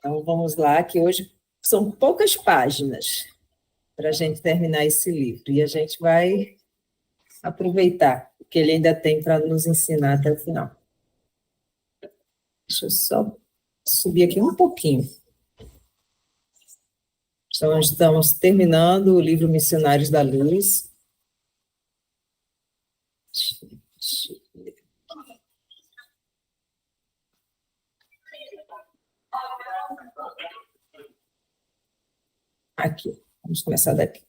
Então, vamos lá, que hoje são poucas páginas para a gente terminar esse livro, e a gente vai aproveitar o que ele ainda tem para nos ensinar até o final. Deixa eu só subir aqui um pouquinho. Então, estamos terminando o livro Missionários da Luz. Aqui, vamos começar daqui.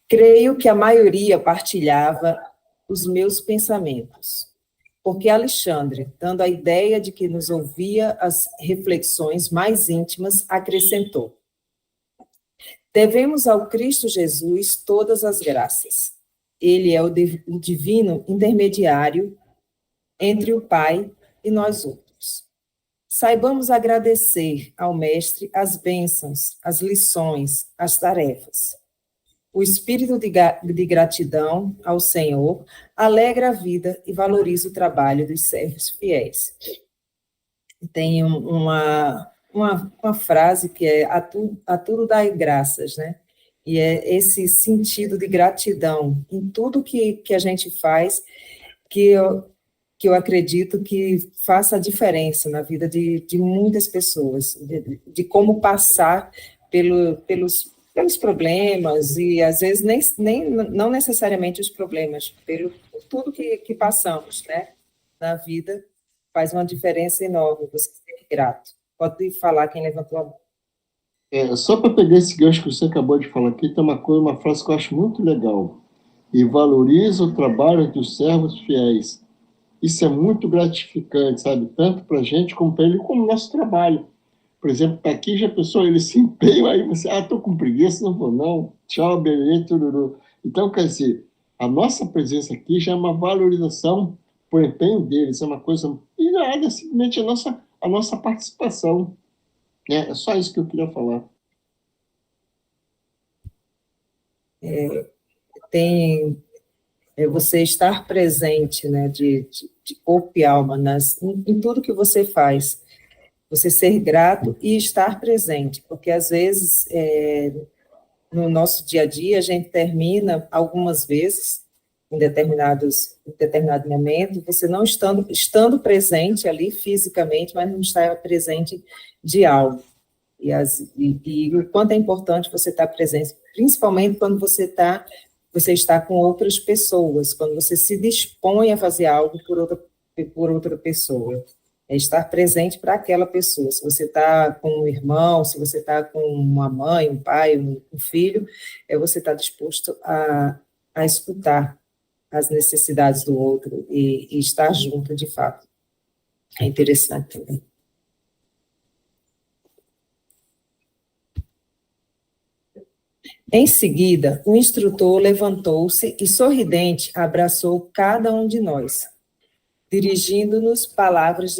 Creio que a maioria partilhava os meus pensamentos, porque Alexandre, dando a ideia de que nos ouvia as reflexões mais íntimas, acrescentou: devemos ao Cristo Jesus todas as graças. Ele é o divino intermediário entre o Pai e nós outros. Saibamos agradecer ao Mestre as bênçãos, as lições, as tarefas. O espírito de gratidão ao Senhor alegra a vida e valoriza o trabalho dos servos fiéis. Tem uma frase que é a tudo dai graças, né? E é esse sentido de gratidão em tudo que a gente faz, que eu acredito que faça a diferença na vida de muitas pessoas, de como passar pelos problemas, e às vezes não necessariamente os problemas, por tudo que passamos, né, na vida, faz uma diferença enorme você ser grato. Pode falar quem levantou a mão. Só para pegar esse gancho que você acabou de falar aqui, tem uma frase que eu acho muito legal. E valoriza o trabalho dos servos fiéis. Isso é muito gratificante, sabe? Tanto para a gente como para ele, como o nosso trabalho. Por exemplo, tá aqui, já a pessoa, ele se empenha, aí você, estou com preguiça, não vou não, tchau, beleza, tururu. Então, quer dizer, a nossa presença aqui já é uma valorização por empenho deles, é uma coisa, e nada, é simplesmente a nossa participação, né? É só isso que eu queria falar. Você estar presente, né, de corpo e alma em tudo que você faz, você ser grato e estar presente, porque às vezes no nosso dia a dia a gente termina algumas vezes em determinado momento, você não estando presente ali fisicamente, mas não estar presente de algo. E o quanto é importante você estar presente, principalmente quando você está com outras pessoas, quando você se dispõe a fazer algo por outra pessoa. É estar presente para aquela pessoa. Se você está com um irmão, se você está com uma mãe, um pai, um filho, você está disposto a escutar as necessidades do outro e estar junto, de fato. É interessante também. Em seguida, o instrutor levantou-se e, sorridente, abraçou cada um de nós, dirigindo-nos palavras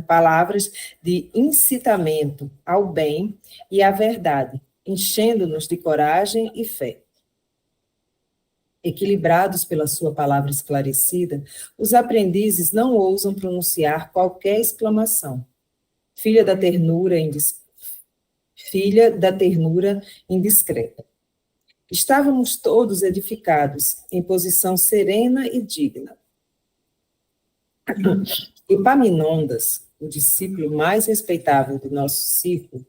palavras de incitamento ao bem e à verdade, enchendo-nos de coragem e fé. Equilibrados pela sua palavra esclarecida, os aprendizes não ousam pronunciar qualquer exclamação. Filha da ternura indiscreta. Estávamos todos edificados, em posição serena e digna. Epaminondas, o discípulo mais respeitável do nosso círculo,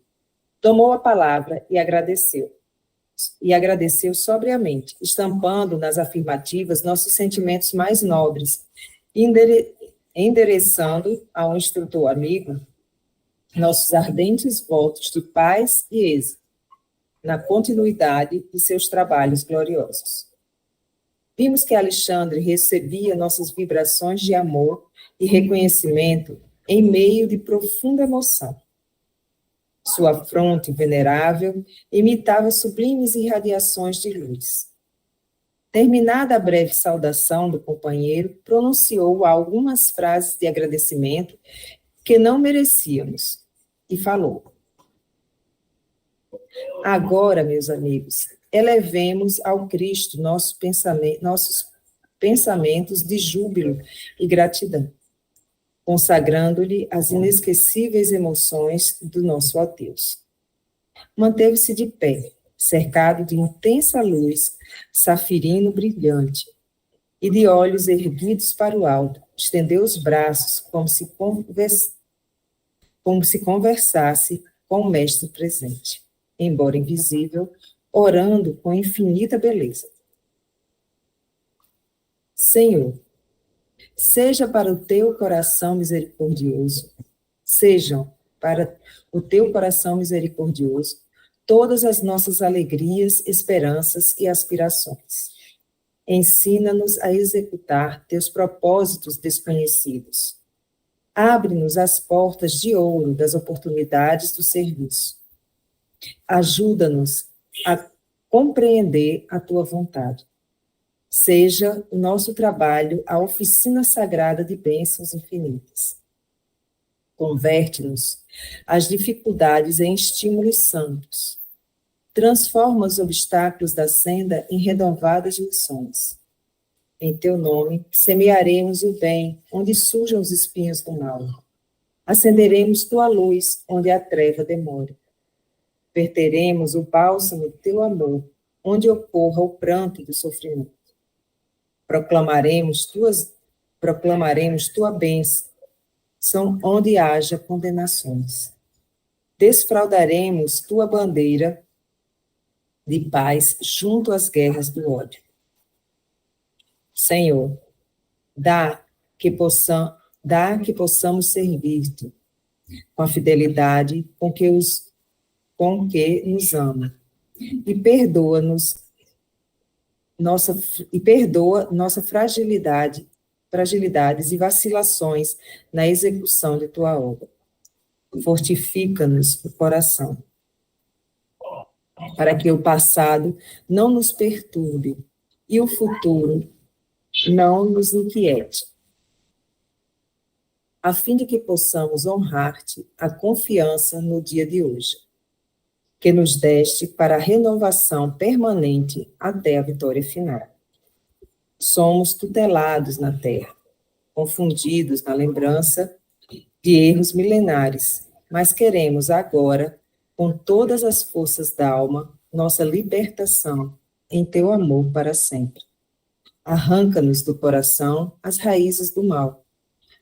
tomou a palavra e agradeceu. E agradeceu sobriamente, estampando nas afirmativas nossos sentimentos mais nobres, endereçando ao instrutor amigo nossos ardentes votos de paz e êxito, na continuidade de seus trabalhos gloriosos. Vimos que Alexandre recebia nossas vibrações de amor e reconhecimento em meio de profunda emoção. Sua fronte venerável imitava sublimes irradiações de luz. Terminada a breve saudação do companheiro, pronunciou algumas frases de agradecimento que não merecíamos, e falou: agora, meus amigos, elevemos ao Cristo nossos pensamentos de júbilo e gratidão. consagrando-lhe as inesquecíveis emoções do nosso adeus. Manteve-se de pé, cercado de intensa luz, safirino brilhante, e de olhos erguidos para o alto, estendeu os braços como se conversasse com o mestre presente, embora invisível, orando com infinita beleza. Senhor, seja para o teu coração misericordioso, sejam para o teu coração misericordioso todas as nossas alegrias, esperanças e aspirações. Ensina-nos a executar teus propósitos desconhecidos. Abre-nos as portas de ouro das oportunidades do serviço. Ajuda-nos a compreender a tua vontade. Seja o nosso trabalho a oficina sagrada de bênçãos infinitas. Converte-nos as dificuldades em estímulos santos. Transforma os obstáculos da senda em renovadas lições. Em teu nome, semearemos o bem, onde surjam os espinhos do mal. Acenderemos tua luz, onde a treva demora. Verteremos o bálsamo do teu amor, onde ocorra o pranto do sofrimento. Proclamaremos tua bênção, onde haja condenações. Desfraldaremos tua bandeira de paz junto às guerras do ódio. Senhor, dá que possamos servir-te com a fidelidade com que nos ama, e perdoa nossa fragilidades e vacilações na execução de tua obra. Fortifica-nos o coração, para que o passado não nos perturbe e o futuro não nos inquiete, a fim de que possamos honrar-te a confiança no dia de hoje, que nos deste para a renovação permanente até a vitória final. Somos tutelados na terra, confundidos na lembrança de erros milenares, mas queremos agora, com todas as forças da alma, nossa libertação em teu amor para sempre. Arranca-nos do coração as raízes do mal.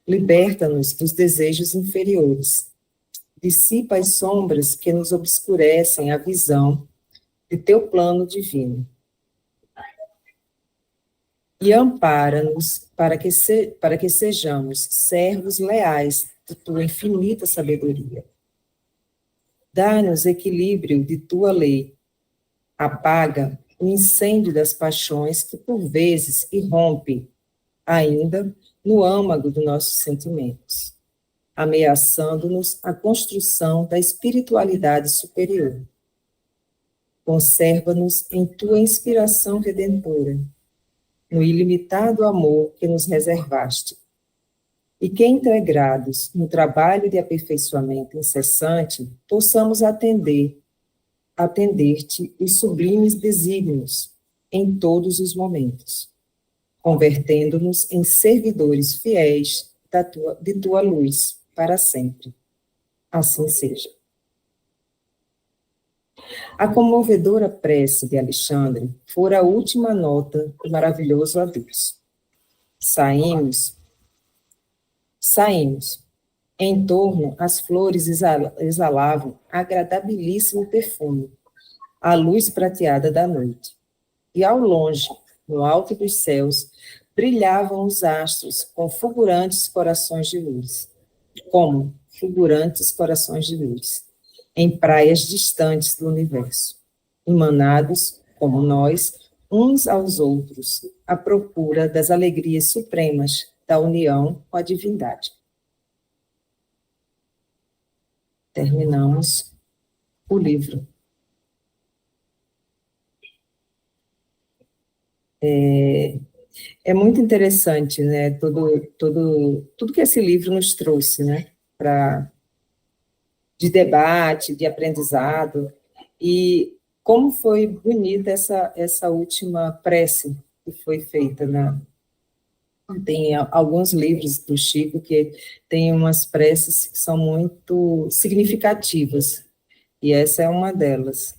Liberta-nos dos desejos inferiores. Dissipa as sombras que nos obscurecem a visão de teu plano divino. E ampara-nos para que sejamos servos leais de tua infinita sabedoria. Dá-nos equilíbrio de tua lei. Apaga o incêndio das paixões que, por vezes, irrompe ainda no âmago dos nossos sentimentos, ameaçando-nos a construção da espiritualidade superior. Conserva-nos em tua inspiração redentora, no ilimitado amor que nos reservaste, e que, integrados no trabalho de aperfeiçoamento incessante, possamos atender-te os sublimes desígnios em todos os momentos, convertendo-nos em servidores fiéis de tua luz para sempre. Assim seja. A comovedora prece de Alexandre fora a última nota do maravilhoso adeus. Saímos. Em torno, as flores exalavam agradabilíssimo perfume, a luz prateada da noite. E ao longe, no alto dos céus, brilhavam os astros com fulgurantes corações de luz. Como fulgurantes corações de luz, em praias distantes do universo, emanados, como nós, uns aos outros, à procura das alegrias supremas da união com a divindade. Terminamos o livro. É muito interessante, né, tudo que esse livro nos trouxe, né, de debate, de aprendizado, e como foi bonita essa última prece que foi feita, né, Tem alguns livros do Chico que tem umas preces que são muito significativas, e essa é uma delas.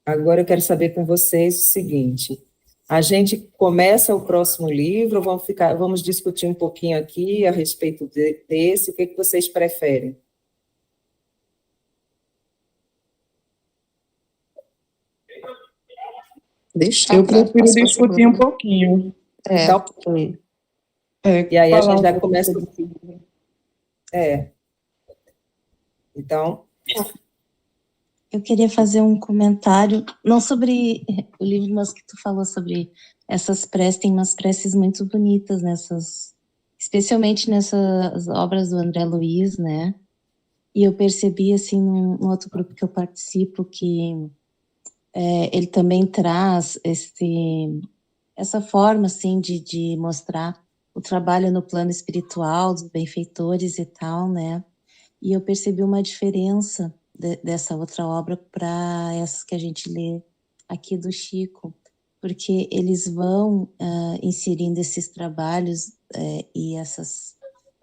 Agora eu quero saber com vocês o seguinte: a gente começa o próximo livro, vamos discutir um pouquinho aqui a respeito desse, o que que vocês preferem? Eu prefiro discutir um segunda. pouquinho. Então, e aí a Falar gente um já pouco começa. sobre isso. Então, Eu queria fazer um comentário, não sobre o livro, mas que tu falou sobre essas preces, tem umas preces muito bonitas especialmente nessas obras do André Luiz, né? E eu percebi, assim, num outro grupo que eu participo, que ele também traz essa forma, assim, de mostrar o trabalho no plano espiritual, dos benfeitores e tal, né? E eu percebi uma diferença dessa outra obra para essas que a gente lê aqui do Chico, porque eles vão inserindo esses trabalhos e essas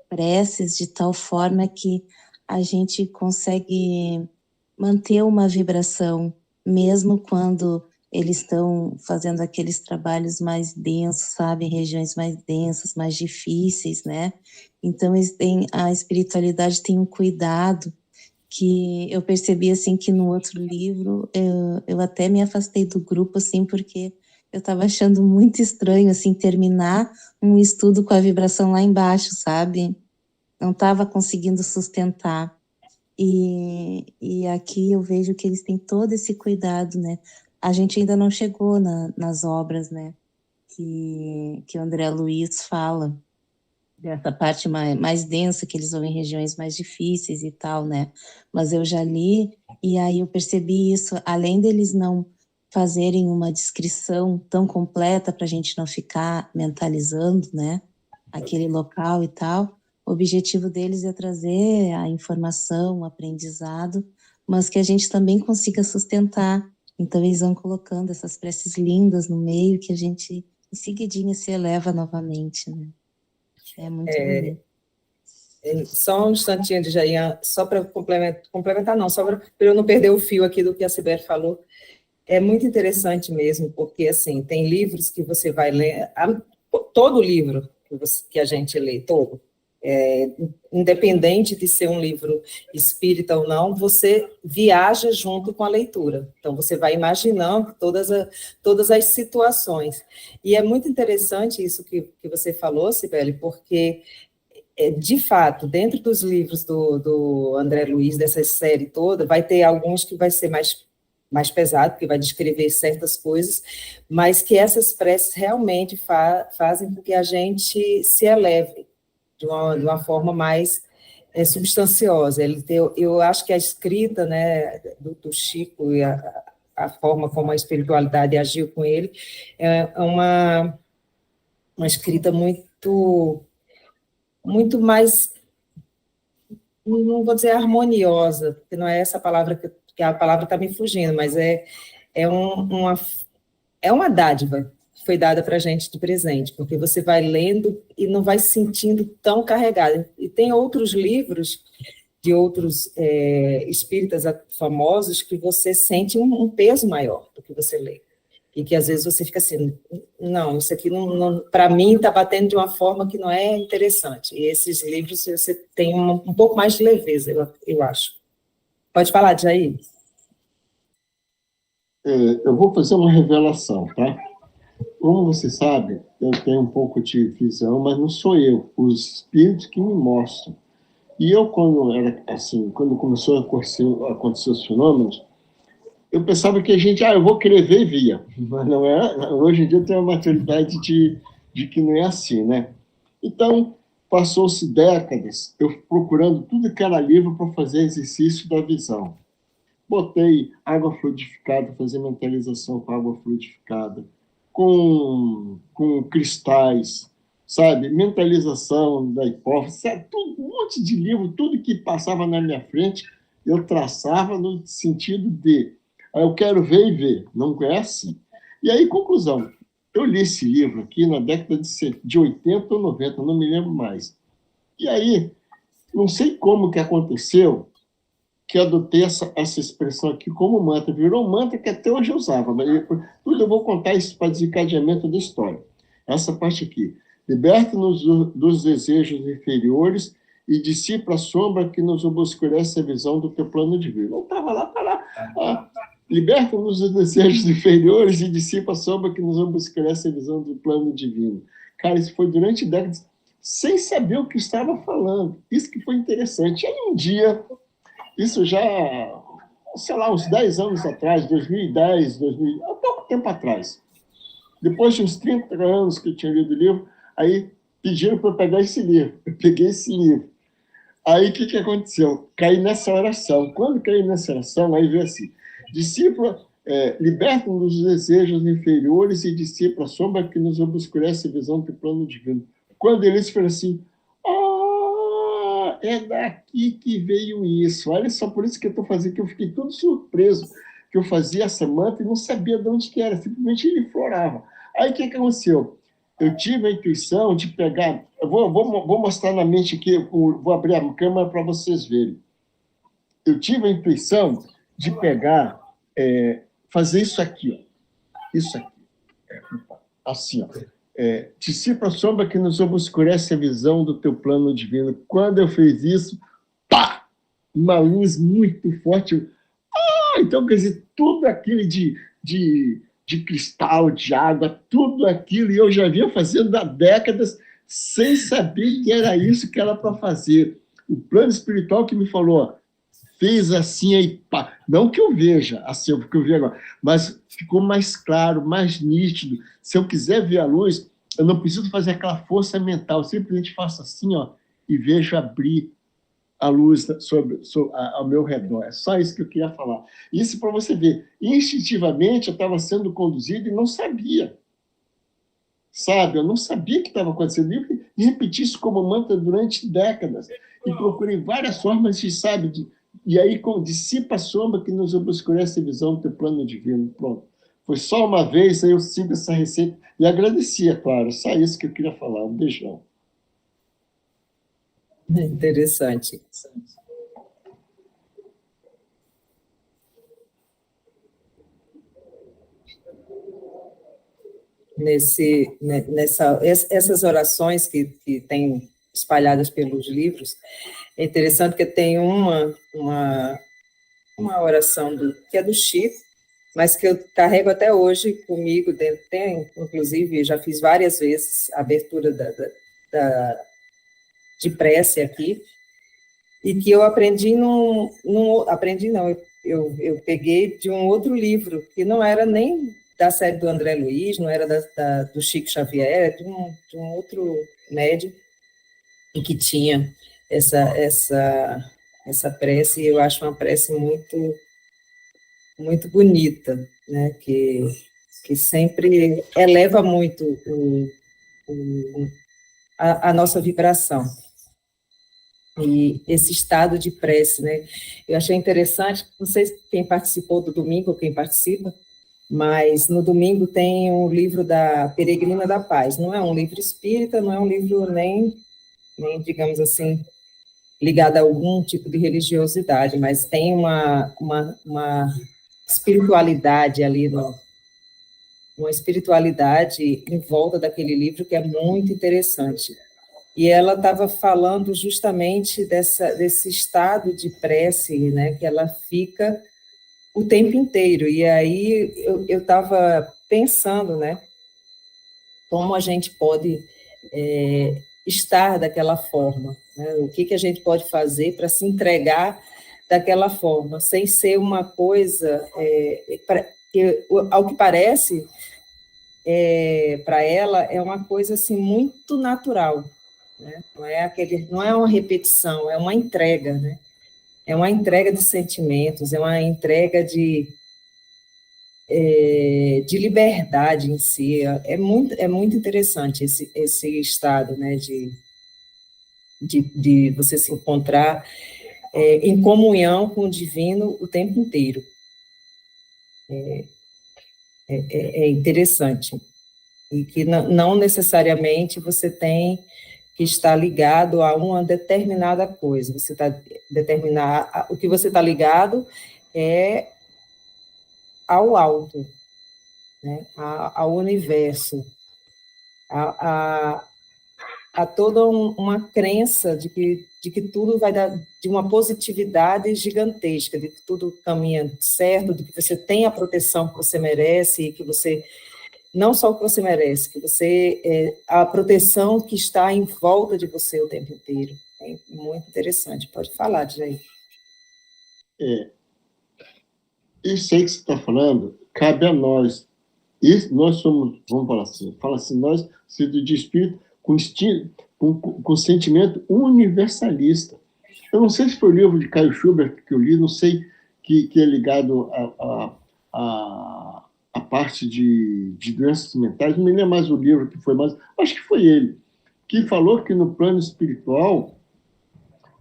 preces de tal forma que a gente consegue manter uma vibração, mesmo quando eles estão fazendo aqueles trabalhos mais densos, sabe, em regiões mais densas, mais difíceis, né? Então, a espiritualidade tem um cuidado que eu percebi, assim, que no outro livro eu até me afastei do grupo, assim, porque eu estava achando muito estranho, assim, terminar um estudo com a vibração lá embaixo, sabe? Não estava conseguindo sustentar. E aqui eu vejo que eles têm todo esse cuidado, né? A gente ainda não chegou nas obras, né? Que o André Luiz fala, dessa parte mais densa, que eles vão em regiões mais difíceis e tal, né? Mas eu já li, e aí eu percebi isso, além deles não fazerem uma descrição tão completa para a gente não ficar mentalizando, né? Aquele local e tal, o objetivo deles é trazer a informação, o aprendizado, mas que a gente também consiga sustentar. Então, eles vão colocando essas preces lindas no meio que a gente, em seguidinha, se eleva novamente, né? É muito bonito. só um instantinho de Jaian, só para complementar não, só para eu não perder o fio aqui do que a Sibeli falou. É muito interessante mesmo, porque, assim, tem livros que você vai ler, todo livro que a gente lê, todo, independente de ser um livro espírita ou não, você viaja junto com a leitura. Então, você vai imaginando todas as situações. E é muito interessante isso que você falou, Sibeli, porque, de fato, dentro dos livros do André Luiz, dessa série toda, vai ter alguns que vai ser mais pesado, porque vai descrever certas coisas, mas que essas preces realmente fazem com que a gente se eleve de uma forma mais substanciosa. Eu acho que a escrita, né, do Chico e a forma como a espiritualidade agiu com ele é uma escrita muito mais, não vou dizer harmoniosa, porque não é essa palavra que a palavra está me fugindo, mas é uma dádiva que foi dada para a gente de presente, porque você vai lendo e não vai se sentindo tão carregado. E tem outros livros de outros espíritas famosos que você sente um peso maior do que você lê. E que às vezes você fica assim, não, isso aqui para mim está batendo de uma forma que não é interessante. E esses livros você tem um pouco mais de leveza, eu acho. Pode falar, Jair. Eu vou fazer uma revelação, tá? Como você sabe, eu tenho um pouco de visão, mas não sou eu, os espíritos que me mostram. E eu, quando era assim, quando começou a acontecer os fenômenos, eu pensava que a gente, eu vou querer ver e via. Mas não é. Hoje em dia eu tenho uma maturidade de que não é assim, né? Então, passou-se décadas eu procurando tudo que era livro para fazer exercício da visão. Botei água fluidificada, fazer mentalização com água fluidificada, com cristais, sabe? Mentalização da hipófise, sabe? Um monte de livro, tudo que passava na minha frente, eu traçava no sentido de eu quero ver e ver, não é assim. E aí, conclusão, Eu li esse livro aqui na década de 80 ou 90, não me lembro mais. E aí, não sei como que aconteceu, que eu adotei essa expressão aqui como mantra. Virou um mantra que até hoje eu usava. Mas tudo eu vou contar isso para desencadeamento da história. Essa parte aqui. Liberta-nos dos desejos inferiores e dissipa a sombra que nos obscurece a visão do teu plano divino. Não estava lá para lá. Liberta-nos dos desejos inferiores e dissipa a sombra que nos obscurece a visão do plano divino. Cara, isso foi durante décadas, sem saber o que estava falando. Isso que foi interessante. Aí um dia, isso já, sei lá, uns 10 anos atrás, 2010, há pouco tempo atrás, depois de uns 30 anos que eu tinha lido o livro, aí pediram para eu pegar esse livro. Eu peguei esse livro. Aí o que aconteceu? Caí nessa oração. Quando caí nessa oração, aí veio assim: discípula, liberta-nos dos desejos inferiores e dissipa a sombra que nos obscurece a visão do plano divino. Quando eles falaram assim, é daqui que veio isso. Olha só, por isso que eu estou fazendo, que eu fiquei todo surpreso, que eu fazia essa mantra e não sabia de onde que era, simplesmente ele florava. Aí o que aconteceu? Eu tive a intuição de pegar, eu vou mostrar na mente aqui, vou abrir a câmera para vocês verem. Eu tive a intuição de pegar, fazer isso aqui, ó. Isso aqui. Assim, ó. Dissipa a sombra que nos obscurece a visão do teu plano divino. Quando eu fiz isso, pá! Uma luz muito forte. Então, quer dizer, tudo aquilo de cristal, de água, tudo aquilo, e eu já vinha fazendo há décadas, sem saber que era isso que era para fazer. O plano espiritual que me falou, fez assim, aí, pá. Não que eu veja, assim, porque eu vi agora, mas ficou mais claro, mais nítido. Se eu quiser ver a luz, eu não preciso fazer aquela força mental, eu simplesmente faço assim, ó, e vejo abrir a luz ao meu redor. É só isso que eu queria falar. Isso para você ver. Instintivamente, eu estava sendo conduzido e não sabia. Sabe? Eu não sabia o que estava acontecendo. E repeti isso como mantra durante décadas. E procurei várias formas de, sabe, e aí dissipa a sombra que nos obscurece a visão do teu plano divino. Pronto. Foi só uma vez, aí eu sigo essa receita. E agradecia, claro. Só isso que eu queria falar. Um beijão. Interessante. Essas orações que tem espalhadas pelos livros, é interessante que tem uma oração que é do Chico, mas que eu carrego até hoje comigo, inclusive, já fiz várias vezes a abertura de prece aqui, e que eu aprendi eu peguei de um outro livro, que não era nem da série do André Luiz, não era do Chico Xavier, era de um outro médium, e que tinha essa prece, e eu acho uma prece muito, muito bonita, né, que sempre eleva muito a nossa vibração. E esse estado de prece, né? Eu achei interessante, não sei quem participou do domingo ou quem participa, mas no domingo tem o livro da Peregrina da Paz. Não é um livro espírita, não é um livro nem digamos assim, ligado a algum tipo de religiosidade, mas tem uma espiritualidade ali, uma espiritualidade em volta daquele livro que é muito interessante. E ela estava falando justamente desse estado de prece, né, que ela fica o tempo inteiro. E aí eu estava pensando, né, como a gente pode estar daquela forma, né, o que a gente pode fazer para se entregar daquela forma, sem ser uma coisa, ao que parece, para ela, é uma coisa assim, muito natural. Né? Não é uma repetição, é uma entrega, né? É uma entrega de sentimentos, é uma entrega de liberdade em si. É muito interessante esse estado, né? De você se encontrar em comunhão com o divino o tempo inteiro. É interessante. e que não necessariamente você tem que estar ligado a uma determinada coisa. Você está o que você está ligado é ao alto, né? Ao universo, a toda uma crença de que tudo vai dar, de uma positividade gigantesca, de que tudo caminha certo, de que você tem a proteção que você merece, e que você, não só o que você merece, que você, a proteção que está em volta de você o tempo inteiro. É muito interessante. Pode falar, Jair. Isso aí que você está falando, cabe a nós. E nós somos, vamos falar assim, nós, sendo de espírito, com sentimento universalista. Eu não sei se foi o livro de Caio Schubert que eu li, não sei, que é ligado a parte de doenças mentais, não me lembro mais o livro que foi mais, acho que foi ele, que falou que no plano espiritual,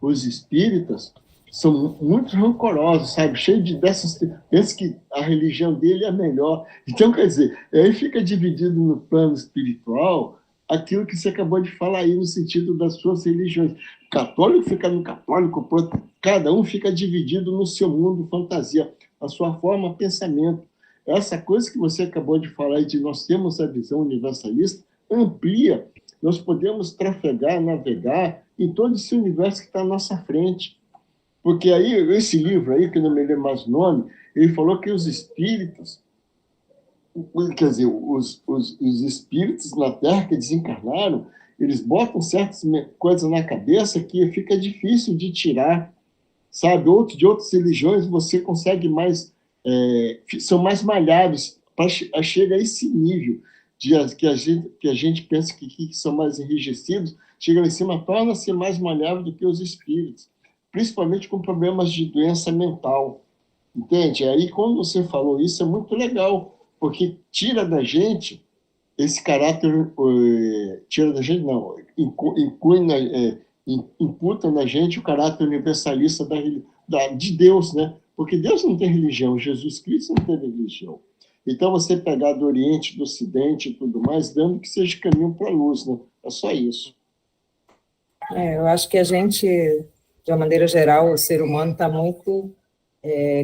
os espíritas são muito rancorosos, sabe? Cheio dessas... Pensa que a religião dele é a melhor. Então, quer dizer, aí fica dividido no plano espiritual aquilo que você acabou de falar aí, no sentido das suas religiões. O católico fica no católico, cada um fica dividido no seu mundo fantasia, a sua forma de pensamento. Essa coisa que você acabou de falar aí, de nós temos a visão universalista, amplia. Nós podemos trafegar, navegar em todo esse universo que está à nossa frente. Porque aí, esse livro aí, que eu não me lembro mais o nome, ele falou que os espíritos, quer dizer, os espíritos na Terra que desencarnaram, eles botam certas coisas na cabeça que fica difícil de tirar, sabe? De outras religiões você consegue mais, são mais malháveis, chega a esse nível que a gente pensa que são mais enrijecidos, chega lá em cima, torna-se mais malhável do que os espíritos, principalmente com problemas de doença mental, entende? Aí, quando você falou isso, é muito legal, porque tira da gente esse caráter, tira da gente, não, imputa na gente o caráter universalista de Deus, né? Porque Deus não tem religião, Jesus Cristo não tem religião. Então, você pegar do Oriente, do Ocidente e tudo mais, dando que seja caminho para a luz, né? É só isso. Eu acho que a gente, de uma maneira geral, o ser humano está muito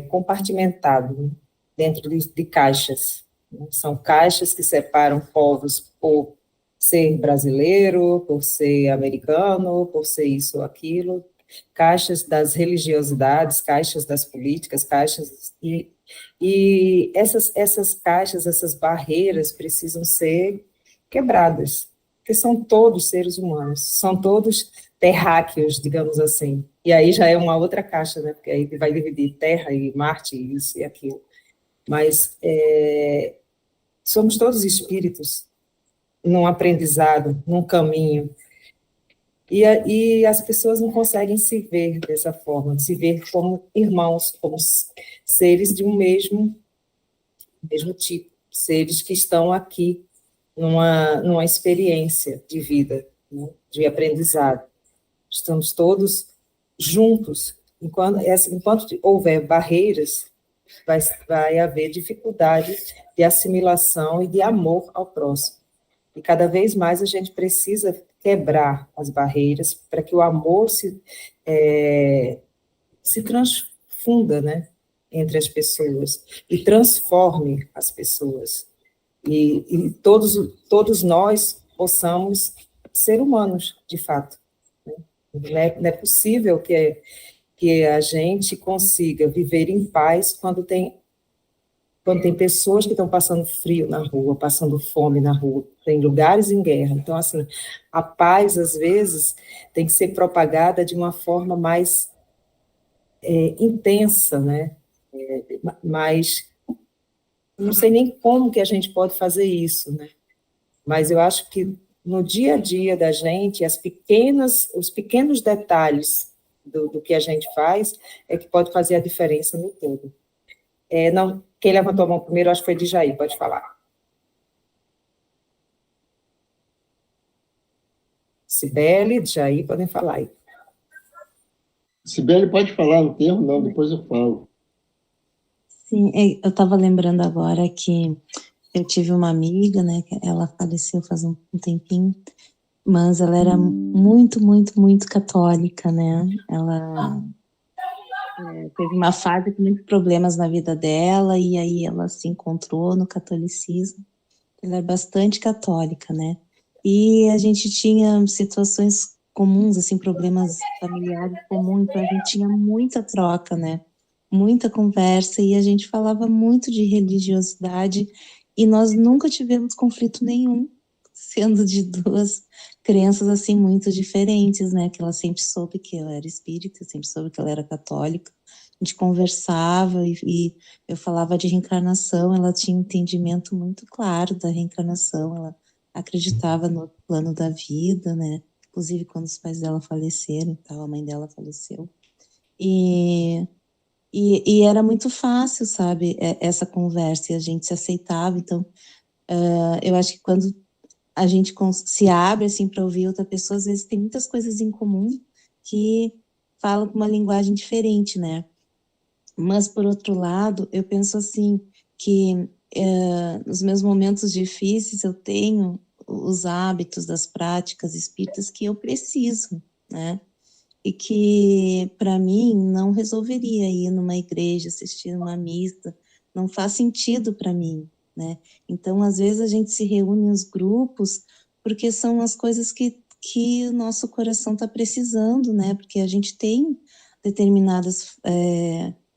compartimentado, né? Dentro de caixas. São caixas que separam povos por ser brasileiro, por ser americano, por ser isso ou aquilo, caixas das religiosidades, caixas das políticas, caixas... E essas caixas, essas barreiras precisam ser quebradas, porque são todos seres humanos, são todos terráqueos, digamos assim. E aí já é uma outra caixa, né? Porque aí vai dividir Terra e Marte, isso e aquilo. Mas somos todos espíritos num aprendizado, num caminho. E as pessoas não conseguem se ver dessa forma, se ver como irmãos, como seres de um mesmo tipo, seres que estão aqui numa experiência de vida, né, de aprendizado. Estamos todos juntos. Enquanto houver barreiras, vai haver dificuldade de assimilação e de amor ao próximo. E cada vez mais a gente precisa quebrar as barreiras para que o amor se transfunda, né, entre as pessoas e transforme as pessoas. E todos nós possamos ser humanos, de fato. Não é possível que a gente consiga viver em paz quando tem pessoas que estão passando frio na rua, passando fome na rua, tem lugares em guerra. Então, assim, a paz, às vezes, tem que ser propagada de uma forma mais intensa, né? Mas não sei nem como que a gente pode fazer isso, né? Mas eu acho que no dia a dia da gente, os pequenos detalhes do que a gente faz é que pode fazer a diferença no todo. Não, quem levantou a mão primeiro, acho que foi de Jair, pode falar. Cibele, Jair, podem falar aí. Cibele pode falar, não tem erro não, depois eu falo. Sim, eu estava lembrando agora que eu tive uma amiga, né, que ela faleceu faz um tempinho, mas ela era muito, muito, muito católica, né? Ela teve uma fase com muitos problemas na vida dela, e aí ela se encontrou no catolicismo. Ela era bastante católica, né? E a gente tinha situações comuns, assim, problemas familiares comuns, então a gente tinha muita troca, né? Muita conversa, e a gente falava muito de religiosidade, e nós nunca tivemos conflito nenhum, sendo de duas crenças, assim, muito diferentes, né? Que ela sempre soube que eu era espírita, sempre soube que ela era católica. A gente conversava e eu falava de reencarnação, ela tinha um entendimento muito claro da reencarnação, ela acreditava no plano da vida, né? Inclusive quando os pais dela faleceram, então, a mãe dela faleceu. E era muito fácil, sabe, essa conversa, e a gente se aceitava. Então, eu acho que quando a gente se abre assim para ouvir outra pessoa, às vezes tem muitas coisas em comum que falam com uma linguagem diferente, né? Mas, por outro lado, eu penso assim, que nos meus momentos difíceis eu tenho os hábitos das práticas espíritas que eu preciso, né? E que, para mim, não resolveria ir numa igreja, assistir uma missa, não faz sentido para mim, né? Então, às vezes, a gente se reúne nos grupos porque são as coisas que o nosso coração está precisando, né? Porque a gente tem determinadas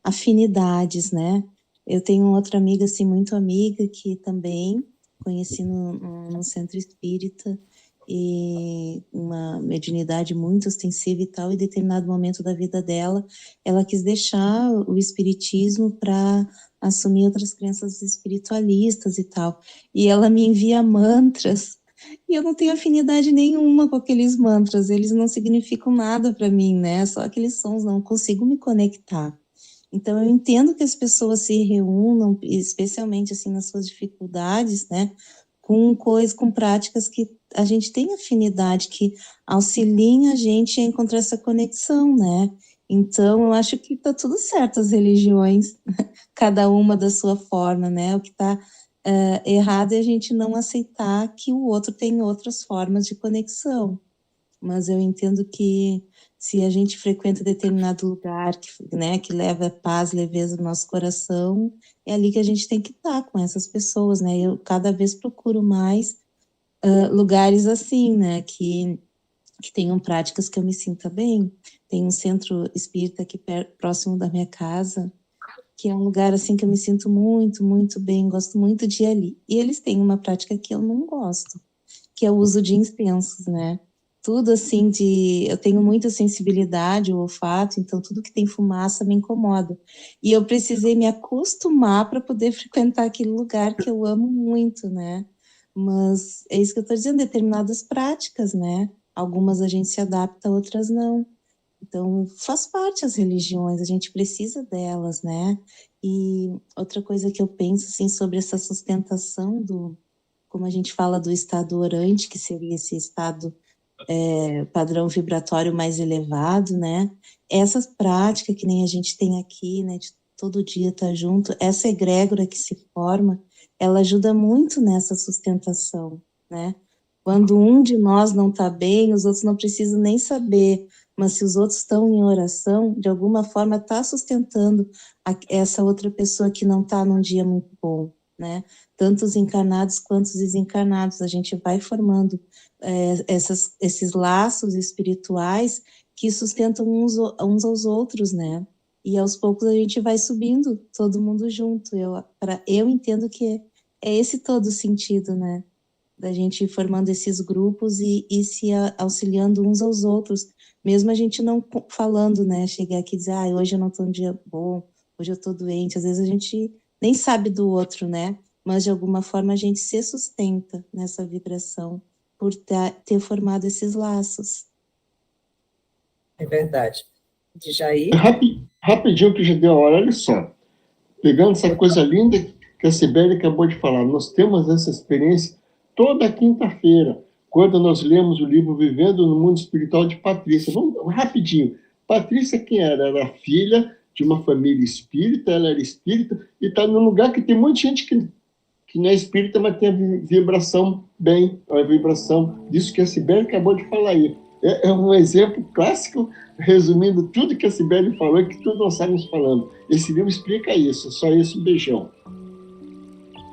afinidades, né? Eu tenho outra amiga, assim, muito amiga, que também conheci no centro espírita, e uma mediunidade muito ostensiva e tal, e em determinado momento da vida dela, ela quis deixar o espiritismo para assumir outras crenças espiritualistas e tal. E ela me envia mantras, e eu não tenho afinidade nenhuma com aqueles mantras, eles não significam nada para mim, né? Só aqueles sons, não consigo me conectar. Então, eu entendo que as pessoas se reúnam, especialmente assim nas suas dificuldades, né? Com práticas que a gente tem afinidade, que auxiliem a gente a encontrar essa conexão, né? Então, eu acho que tá tudo certo as religiões, cada uma da sua forma, né? O que está errado é a gente não aceitar que o outro tem outras formas de conexão. Mas eu entendo que se a gente frequenta determinado lugar que leva paz, leveza no nosso coração, é ali que a gente tem que estar com essas pessoas, né? Eu cada vez procuro mais lugares assim, né? Que tenham práticas que eu me sinta bem. Tem um centro espírita aqui próximo da minha casa, que é um lugar assim que eu me sinto muito, muito bem, gosto muito de ir ali. E eles têm uma prática que eu não gosto, que é o uso de incensos, né? Tudo assim eu tenho muita sensibilidade, o olfato, então tudo que tem fumaça me incomoda. E eu precisei me acostumar para poder frequentar aquele lugar que eu amo muito, né? Mas é isso que eu estou dizendo, determinadas práticas, né? Algumas a gente se adapta, outras não. Então, faz parte as religiões, a gente precisa delas, né? E outra coisa que eu penso, assim, sobre essa sustentação como a gente fala do estado orante, que seria esse estado padrão vibratório mais elevado, né? Essas práticas que nem a gente tem aqui, né? De todo dia estar junto, essa egrégora que se forma, ela ajuda muito nessa sustentação, né? Quando um de nós não está bem, os outros não precisam nem saber, mas se os outros estão em oração, de alguma forma está sustentando essa outra pessoa que não está num dia muito bom, né? Tanto os encarnados quanto os desencarnados, a gente vai formando esses laços espirituais que sustentam uns aos outros, né? E aos poucos a gente vai subindo, todo mundo junto. Eu entendo que é esse todo o sentido, né? Da gente ir formando esses grupos e se auxiliando uns aos outros, mesmo a gente não falando, né? Chegar aqui e dizer, hoje eu não estou um dia bom, hoje eu estou doente. Às vezes a gente nem sabe do outro, né? Mas de alguma forma a gente se sustenta nessa vibração por ter formado esses laços. É verdade. De Jair? Rapidinho que já deu a hora, olha só. Pegando essa coisa linda que a Sibeli acabou de falar, nós temos essa experiência toda quinta-feira, quando nós lemos o livro Vivendo no Mundo Espiritual de Patrícia. Vamos rapidinho. Patrícia, quem era? Era filha de uma família espírita, ela era espírita, e está num lugar que tem muita gente que que não é espírita, mas tem a vibração bem, a vibração disso que a Cibele acabou de falar aí. É um exemplo clássico, resumindo tudo que a Cibele falou e que todos nós estamos falando. Esse livro explica isso, só isso, um beijão.